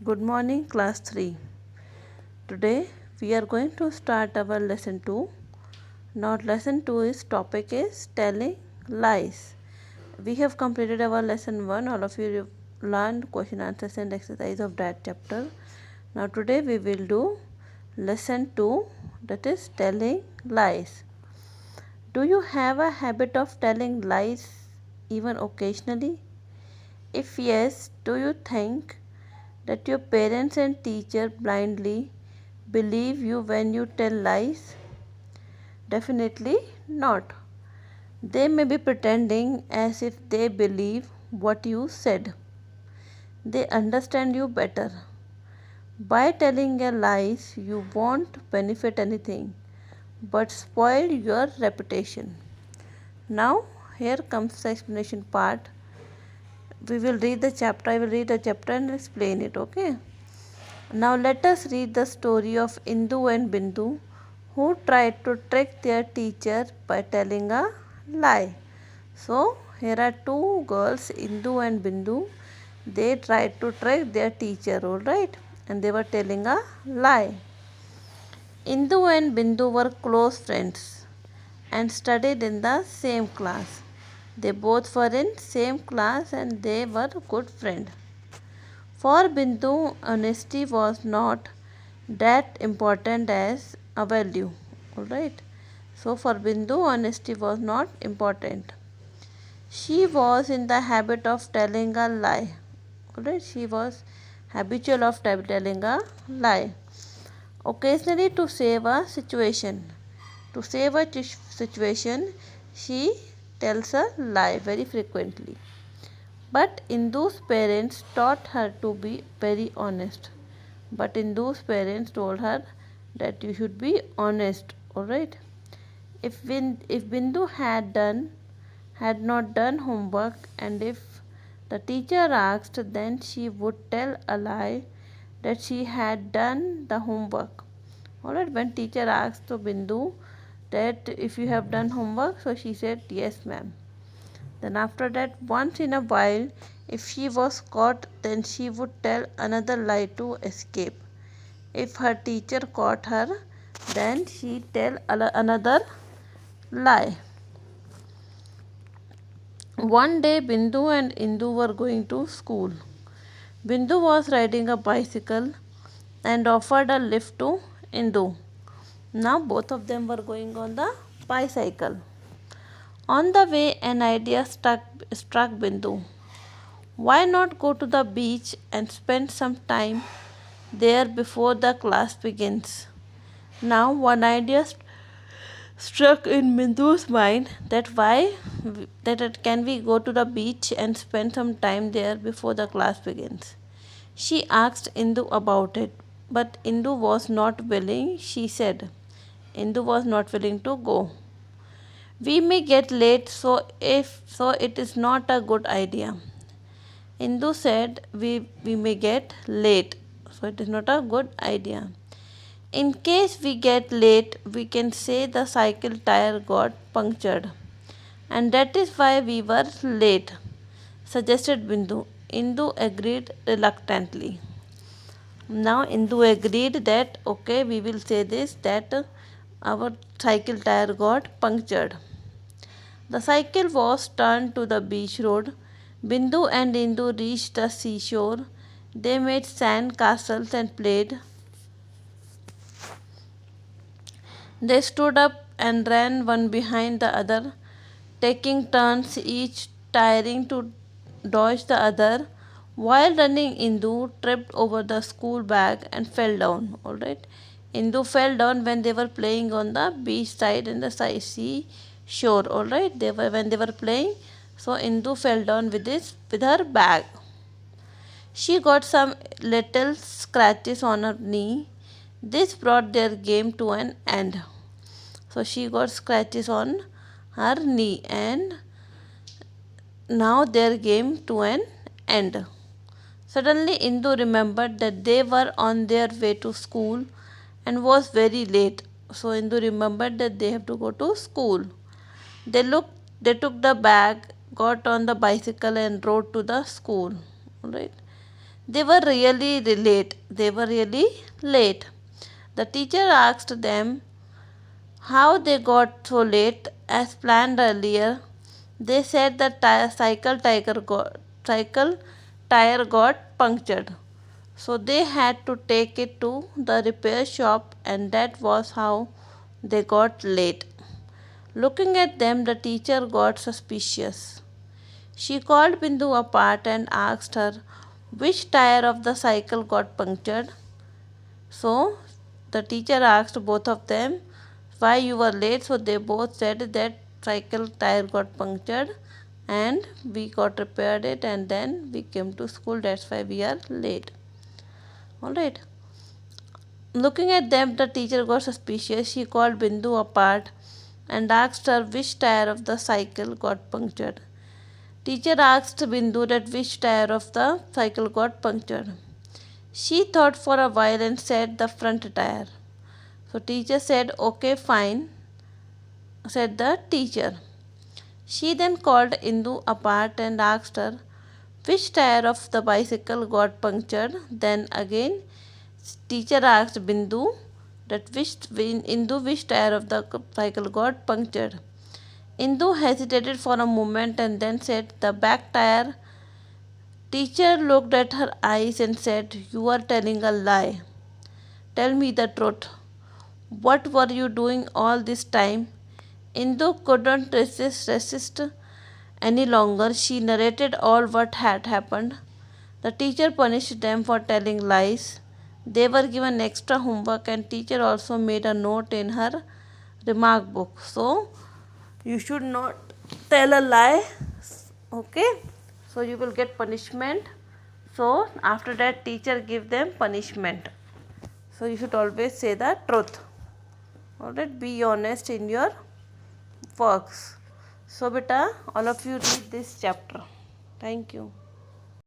Good morning, class 3. Today we are going to start our lesson 2. Now lesson 2 is topic is telling lies. We have completed our lesson 1. All of you learned question answers and exercise of that chapter. Now today we will do lesson 2, that is telling lies. Do you have a habit of telling lies even occasionally? If yes, do you think that your parents and teacher blindly believe you when you tell lies? Definitely not. They may be pretending as if they believe what you said. They understand you better. By telling a lies, you won't benefit anything but spoil your reputation. Now, here comes the explanation part. We will read the chapter. I will read the chapter and explain it, okay? Now let us read the story of Indu and Bindu, who tried to trick their teacher by telling a lie. So here are two girls, Indu and Bindu. They tried to trick their teacher, alright, and they were telling a lie. Indu and Bindu were close friends and studied in the same class. They both were in same class and they were good friends. For Bindu, honesty was not that important as a value. Alright. So for Bindu, honesty was not important. She was in the habit of telling a lie. Alright. She was habitual of telling a lie. Occasionally to save a situation. To save a situation, she tells a lie very frequently. But Indu's parents taught her to be very honest. But Indu's parents told her that you should be honest, alright? If Bindu had not done homework, and if the teacher asked, then she would tell a lie that she had done the homework. Alright, when teacher asked to Bindu that if you have done homework, so she said yes ma'am. Then after that, once in a while, if she was caught, then she would tell another lie to escape. If her teacher caught her, then she tell another lie. One day, Bindu and Indu were going to school. Bindu was riding a bicycle and offered a lift to Indu. Now both of them were going on the bicycle. On the way, an idea struck Bindu. Why not go to the beach and spend some time there before the class begins? Now, one idea struck in Bindu's mind that can we go to the beach and spend some time there before the class begins. She asked Indu about it, but Indu was not willing. She said, Indu was not willing to go. We may get late, so it is not a good idea. Indu said we may get late, so it is not a good idea. In case we get late, we can say the cycle tire got punctured, and that is why we were late, suggested Bindu. Indu agreed reluctantly. Now Indu agreed that okay, we will say this that our cycle tire got punctured. The cycle was turned to the beach road. Bindu and Indu reached the seashore. They made sand castles and played. They stood up and ran one behind the other, taking turns each tiring to dodge the other. While running, Indu tripped over the school bag and fell down. Alright, Indu fell down when they were playing on the beach side in the sea shore. Alright, when they were playing, so Indu fell down with her bag. She got some little scratches on her knee. This brought their game to an end. So she got scratches on her knee, and now their game to an end. Suddenly Indu remembered that they were on their way to school and was very late. So Indu remembered that they have to go to school. They took the bag, got on the bicycle and rode to the school. Right. They were really late. They were really late. The teacher asked them how they got so late as planned earlier. They said the cycle tire got punctured. So they had to take it to the repair shop, and that was how they got late. Looking at them, the teacher got suspicious. She called Bindu apart and asked her which tire of the cycle got punctured. So the teacher asked both of them why you were late. So they both said that cycle tire got punctured and we got repaired it, and then we came to school, that's why we are late. Alright. Looking at them, the teacher got suspicious. She called Bindu apart and asked her which tire of the cycle got punctured. Teacher asked Bindu that which tire of the cycle got punctured. She thought for a while and said the front tire. So teacher said, okay, fine, said the teacher. She then called Indu apart and asked her which tire of the bicycle got punctured. Then again teacher asked Bindu that which tire of the cycle got punctured. Indu hesitated for a moment and then said the back tire. Teacher looked at her eyes and said, you are telling a lie. Tell me the truth. What were you doing all this time? Indu couldn't resist any longer. She narrated all what had happened. The teacher punished them for telling lies. They were given extra homework, and teacher also made a note in her remark book. So you should not tell a lie. Okay? So you will get punishment. So after that teacher give them punishment. So you should always say the truth. Alright, be honest in your works. So beta, all of you read this chapter. Thank you.